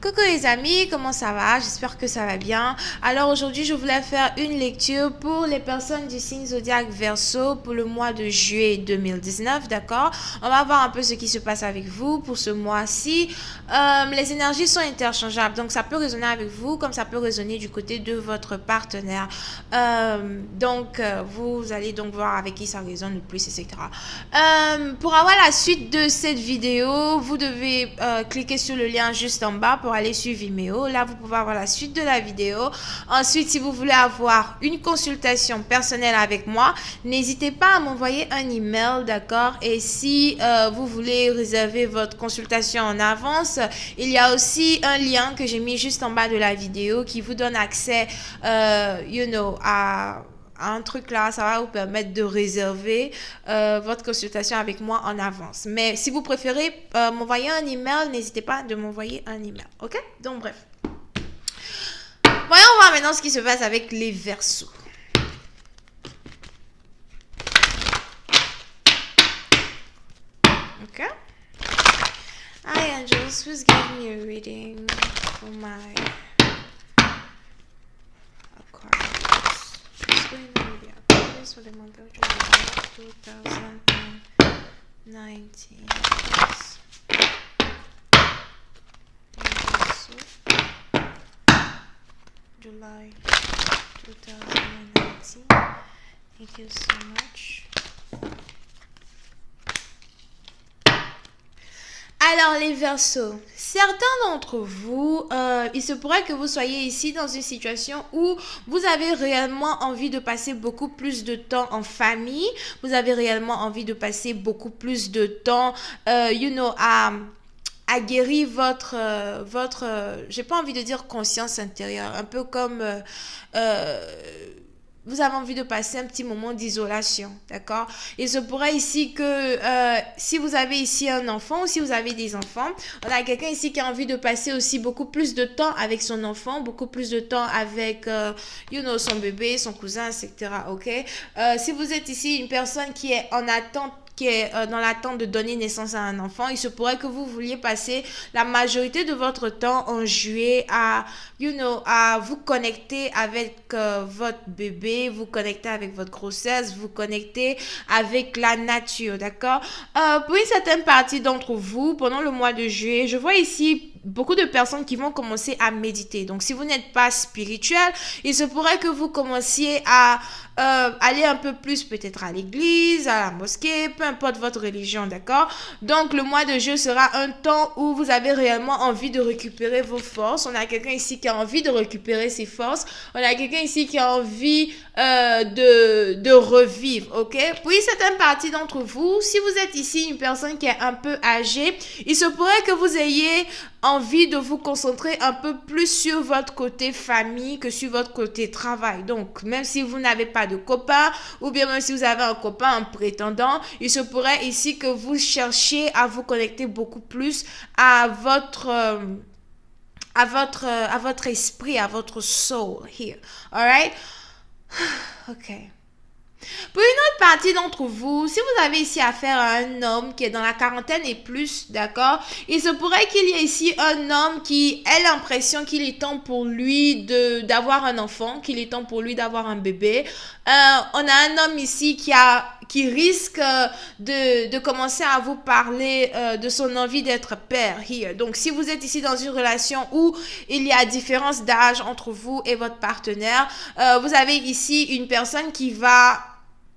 Coucou les amis, comment ça va? J'espère que ça va bien. Alors aujourd'hui, je voulais faire une lecture pour les personnes du signe zodiaque Verseau pour le mois de juillet 2019, d'accord? On va voir un peu ce qui se passe avec vous pour ce mois-ci. Les énergies sont interchangeables, donc ça peut résonner avec vous comme ça peut résonner du côté de votre partenaire. Vous allez donc voir avec qui ça résonne le plus, etc. Pour avoir la suite de cette vidéo, vous devez cliquer sur le lien juste en bas pour aller sur Vimeo. Là, vous pouvez avoir la suite de la vidéo. Ensuite, si vous voulez avoir une consultation personnelle avec moi, n'hésitez pas à m'envoyer un email, d'accord? Et si vous voulez réserver votre consultation en avance, il y a aussi un lien que j'ai mis juste en bas de la vidéo qui vous donne accès, à un truc là, ça va vous permettre de réserver votre consultation avec moi en avance. Mais si vous préférez m'envoyer un email, n'hésitez pas de m'envoyer un email. Ok? Donc bref. Voyons voir maintenant ce qui se passe avec les Verseaux. Ok? Hi angels, please give me a reading for my Aquarius. What's going on with the Aquarius for the month of July 2019? July 2019. Thank you so much. Alors les Verseaux, certains d'entre vous, il se pourrait que vous soyez ici dans une situation où vous avez réellement envie de passer beaucoup plus de temps en famille, vous avez réellement envie de passer beaucoup plus de temps, à guérir votre j'ai pas envie de dire conscience intérieure, un peu comme vous avez envie de passer un petit moment d'isolation, d'accord? Il se pourrait ici que si vous avez ici un enfant ou si vous avez des enfants, on a quelqu'un ici qui a envie de passer aussi beaucoup plus de temps avec son enfant, beaucoup plus de temps avec, son bébé, son cousin, etc., ok? Si vous êtes ici une personne qui est en attente, qui est dans l'attente de donner naissance à un enfant, il se pourrait que vous vouliez passer la majorité de votre temps en juillet à, à vous connecter avec votre bébé, vous connecter avec votre grossesse, vous connecter avec la nature, d'accord? Pour une certaine partie d'entre vous, pendant le mois de juillet, je vois ici beaucoup de personnes qui vont commencer à méditer. Donc, si vous n'êtes pas spirituel, il se pourrait que vous commenciez à aller un peu plus peut-être à l'église, à la mosquée, peu importe votre religion, d'accord? Donc, le mois de juillet sera un temps où vous avez réellement envie de récupérer vos forces. On a quelqu'un ici qui a envie de récupérer ses forces. On a quelqu'un ici qui a envie de revivre, ok? Pour une certaine partie d'entre vous, si vous êtes ici une personne qui est un peu âgée, il se pourrait que vous ayez envie de vous concentrer un peu plus sur votre côté famille que sur votre côté travail. Donc, même si vous n'avez pas de copain, ou bien même si vous avez un copain, un prétendant, il se pourrait ici que vous cherchiez à vous connecter beaucoup plus à votre esprit, à votre soul here. Alright? Ok. Pour une autre partie d'entre vous, si vous avez ici affaire à un homme qui est dans la quarantaine et plus, d'accord, il se pourrait qu'il y ait ici un homme qui ait l'impression qu'il est temps pour lui d'avoir un enfant, qu'il est temps pour lui d'avoir un bébé. On a un homme ici qui risque de commencer à vous parler de son envie d'être père here. Donc, si vous êtes ici dans une relation où il y a différence d'âge entre vous et votre partenaire, vous avez ici une personne qui va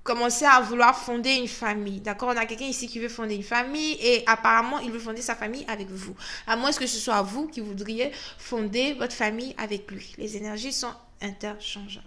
commencer à vouloir fonder une famille. D'accord? On a quelqu'un ici qui veut fonder une famille et apparemment, il veut fonder sa famille avec vous. À moins que ce soit vous qui voudriez fonder votre famille avec lui. Les énergies sont interchangeables.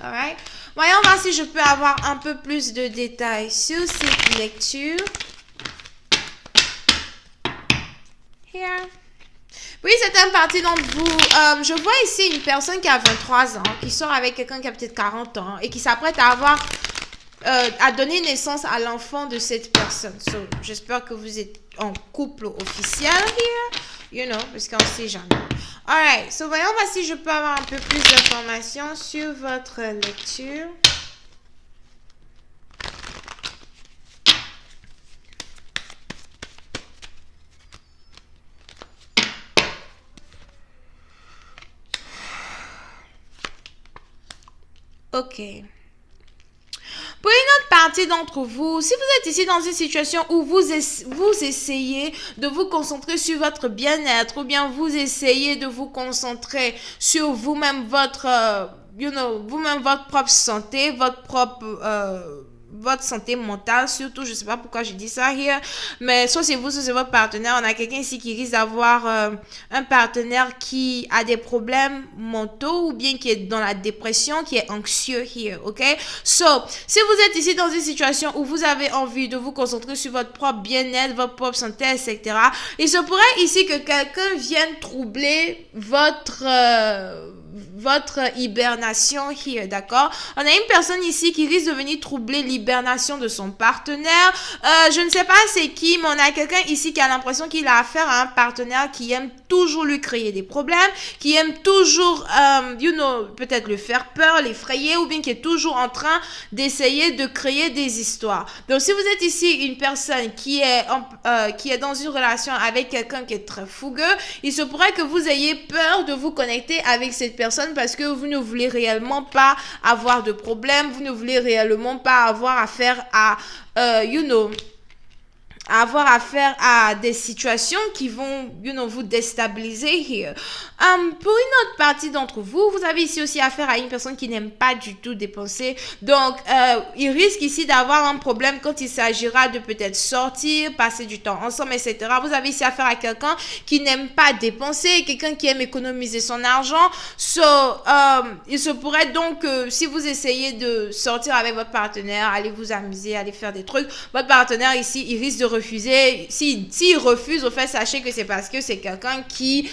Alright? Voyons voir si je peux avoir un peu plus de détails sur cette lecture. Here. Oui, c'est une partie d'entre vous. Je vois ici une personne qui a 23 ans, qui sort avec quelqu'un qui a peut-être 40 ans et qui s'apprête à donner naissance à l'enfant de cette personne. So, j'espère que vous êtes en couple officiel here, parce qu'on ne sait jamais. Alright, so voyons voir si je peux avoir un peu plus d'informations sur votre lecture. Ok. Pour une autre partie d'entre vous, si vous êtes ici dans une situation où vous essayez de vous concentrer sur votre bien-être ou bien vous essayez de vous concentrer sur vous-même, vous-même, votre propre santé, votre santé mentale, surtout, je sais pas pourquoi je dis ça here, mais soit c'est vous, soit c'est votre partenaire. On a quelqu'un ici qui risque d'avoir un partenaire qui a des problèmes mentaux ou bien qui est dans la dépression, qui est anxieux here, ok? So, si vous êtes ici dans une situation où vous avez envie de vous concentrer sur votre propre bien-être, votre propre santé, etc., il se pourrait ici que quelqu'un vienne troubler votre hibernation here, d'accord? On a une personne ici qui risque de venir troubler l'hibernation de son partenaire. Je ne sais pas c'est qui, mais on a quelqu'un ici qui a l'impression qu'il a affaire à un partenaire qui aime toujours lui créer des problèmes, qui aime toujours, peut-être le faire peur, l'effrayer, ou bien qui est toujours en train d'essayer de créer des histoires. Donc, si vous êtes ici une personne qui est dans une relation avec quelqu'un qui est très fougueux, il se pourrait que vous ayez peur de vous connecter avec cette personne parce que vous ne voulez réellement pas avoir de problème, vous ne voulez réellement pas avoir affaire à, avoir affaire à des situations qui vont, vous déstabiliser here. Pour une autre partie d'entre vous, vous avez ici aussi affaire à une personne qui n'aime pas du tout dépenser. Donc, il risque ici d'avoir un problème quand il s'agira de peut-être sortir, passer du temps ensemble, etc. Vous avez ici affaire à quelqu'un qui n'aime pas dépenser, quelqu'un qui aime économiser son argent. So, il se pourrait donc que si vous essayez de sortir avec votre partenaire, aller vous amuser, aller faire des trucs, votre partenaire ici, il risque de refuser. S'il refuse, au fait, sachez que c'est parce que c'est quelqu'un qui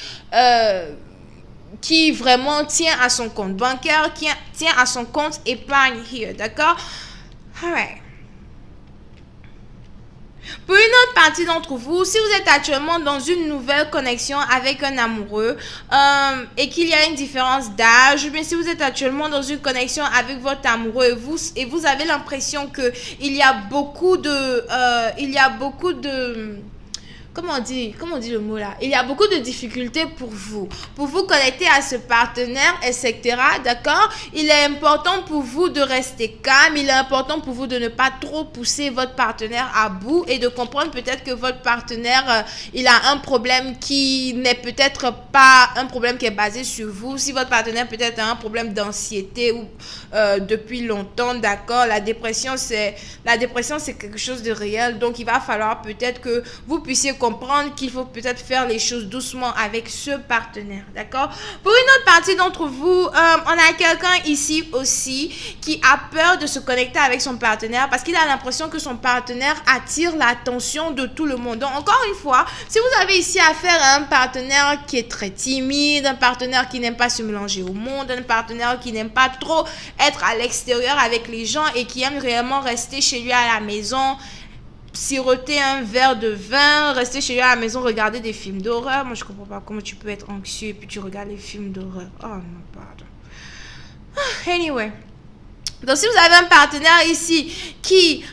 vraiment tient à son compte bancaire, qui tient à son compte épargne here, d'accord? Alright. Pour une autre partie d'entre vous, si vous êtes actuellement dans une nouvelle connexion avec un amoureux et qu'il y a une différence d'âge, ou bien si vous êtes actuellement dans une connexion avec votre amoureux et vous avez l'impression que il y a beaucoup de comment on dit le mot là? Il y a beaucoup de difficultés pour vous connecter à ce partenaire, etc. D'accord? Il est important pour vous de rester calme. Il est important pour vous de ne pas trop pousser votre partenaire à bout et de comprendre peut-être que votre partenaire, il a un problème qui n'est peut-être pas un problème qui est basé sur vous. Si votre partenaire peut-être a un problème d'anxiété ou depuis longtemps, d'accord? La dépression, c'est quelque chose de réel. Donc, il va falloir peut-être que vous puissiez comprendre qu'il faut peut-être faire les choses doucement avec ce partenaire, d'accord? Pour une autre partie d'entre vous, on a quelqu'un ici aussi qui a peur de se connecter avec son partenaire parce qu'il a l'impression que son partenaire attire l'attention de tout le monde. Donc, encore une fois, si vous avez ici affaire à un partenaire qui est très timide, un partenaire qui n'aime pas se mélanger au monde, un partenaire qui n'aime pas trop être à l'extérieur avec les gens et qui aime réellement rester chez lui à la maison, siroter un verre de vin, rester chez lui à la maison, regarder des films d'horreur. Moi, je comprends pas comment tu peux être anxieux et puis tu regardes les films d'horreur. Oh non, pardon. Anyway. Donc, si vous avez un partenaire ici qui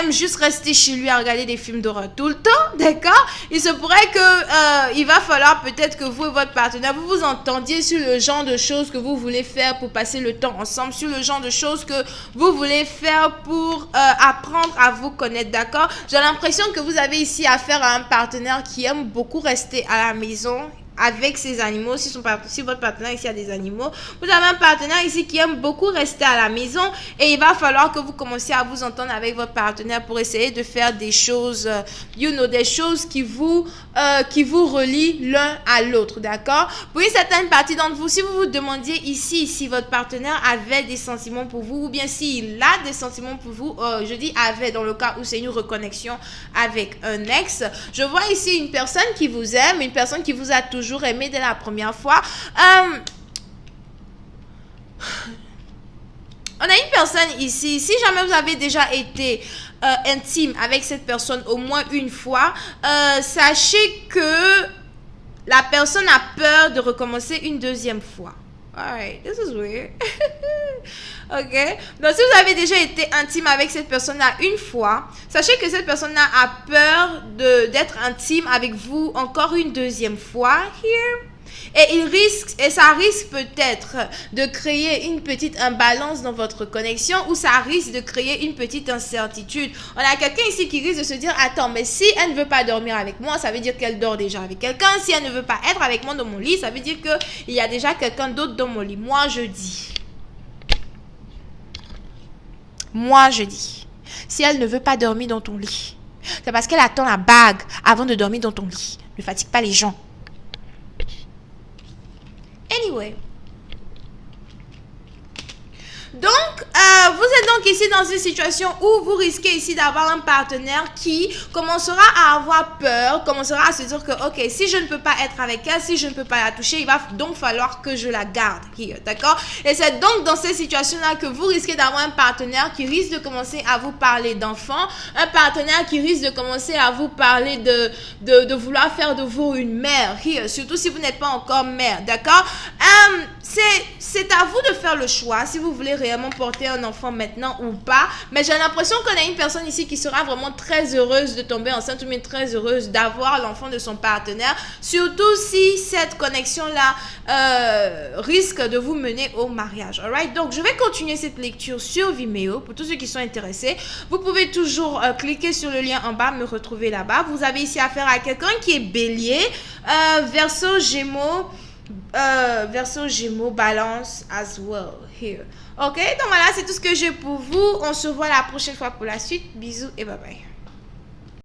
aime juste rester chez lui à regarder des films d'horreur tout le temps, d'accord? Il se pourrait que il va falloir peut-être que vous et votre partenaire, vous vous entendiez sur le genre de choses que vous voulez faire pour passer le temps ensemble, sur le genre de choses que vous voulez faire pour apprendre à vous connaître, d'accord? J'ai l'impression que vous avez ici affaire à un partenaire qui aime beaucoup rester à la maison avec ses animaux. Si votre partenaire ici a des animaux, vous avez un partenaire ici qui aime beaucoup rester à la maison et il va falloir que vous commenciez à vous entendre avec votre partenaire pour essayer de faire des choses, des choses qui vous relient l'un à l'autre, d'accord? Pour une certaine partie d'entre vous, si vous vous demandiez ici si votre partenaire avait des sentiments pour vous ou bien s'il a des sentiments pour vous, je dis avait dans le cas où c'est une reconnexion avec un ex, je vois ici une personne qui vous aime, une personne qui vous a toujours aimé dès la première fois. On a une personne ici, si jamais vous avez déjà été intime avec cette personne au moins une fois, sachez que la personne a peur de recommencer une deuxième fois. Alright, this is weird. Ok. Donc, si vous avez déjà été intime avec cette personne-là une fois, sachez que cette personne-là a peur d'être intime avec vous encore une deuxième fois. Here. Et ça risque peut-être de créer une petite imbalance dans votre connexion, ou ça risque de créer une petite incertitude. On a quelqu'un ici qui risque de se dire, attends, mais si elle ne veut pas dormir avec moi, ça veut dire qu'elle dort déjà avec quelqu'un. Si elle ne veut pas être avec moi dans mon lit, ça veut dire qu'il y a déjà quelqu'un d'autre dans mon lit. Moi, je dis, si elle ne veut pas dormir dans ton lit, c'est parce qu'elle attend la bague avant de dormir dans ton lit. Ne fatigue pas les gens. Anyway. Donc, vous êtes donc ici dans une situation où vous risquez ici d'avoir un partenaire qui commencera à avoir peur, commencera à se dire que, ok, si je ne peux pas être avec elle, si je ne peux pas la toucher, il va donc falloir que je la garde. D'accord? Et c'est donc dans ces situations-là que vous risquez d'avoir un partenaire qui risque de commencer à vous parler d'enfants, un partenaire qui risque de commencer à vous parler de vouloir faire de vous une mère, surtout si vous n'êtes pas encore mère. D'accord? C'est à vous de faire le choix si vous voulez réellement porter un enfant maintenant ou pas. Mais j'ai l'impression qu'on a une personne ici qui sera vraiment très heureuse de tomber enceinte, ou bien très heureuse d'avoir l'enfant de son partenaire. Surtout si cette connexion-là risque de vous mener au mariage. Alright? Donc, je vais continuer cette lecture sur Vimeo. Pour tous ceux qui sont intéressés, vous pouvez toujours cliquer sur le lien en bas, me retrouver là-bas. Vous avez ici affaire à quelqu'un qui est bélier, verseau gémeaux, balance as well here. Ok, donc voilà, c'est tout ce que j'ai pour vous. On se voit la prochaine fois pour la suite. Bisous et bye bye.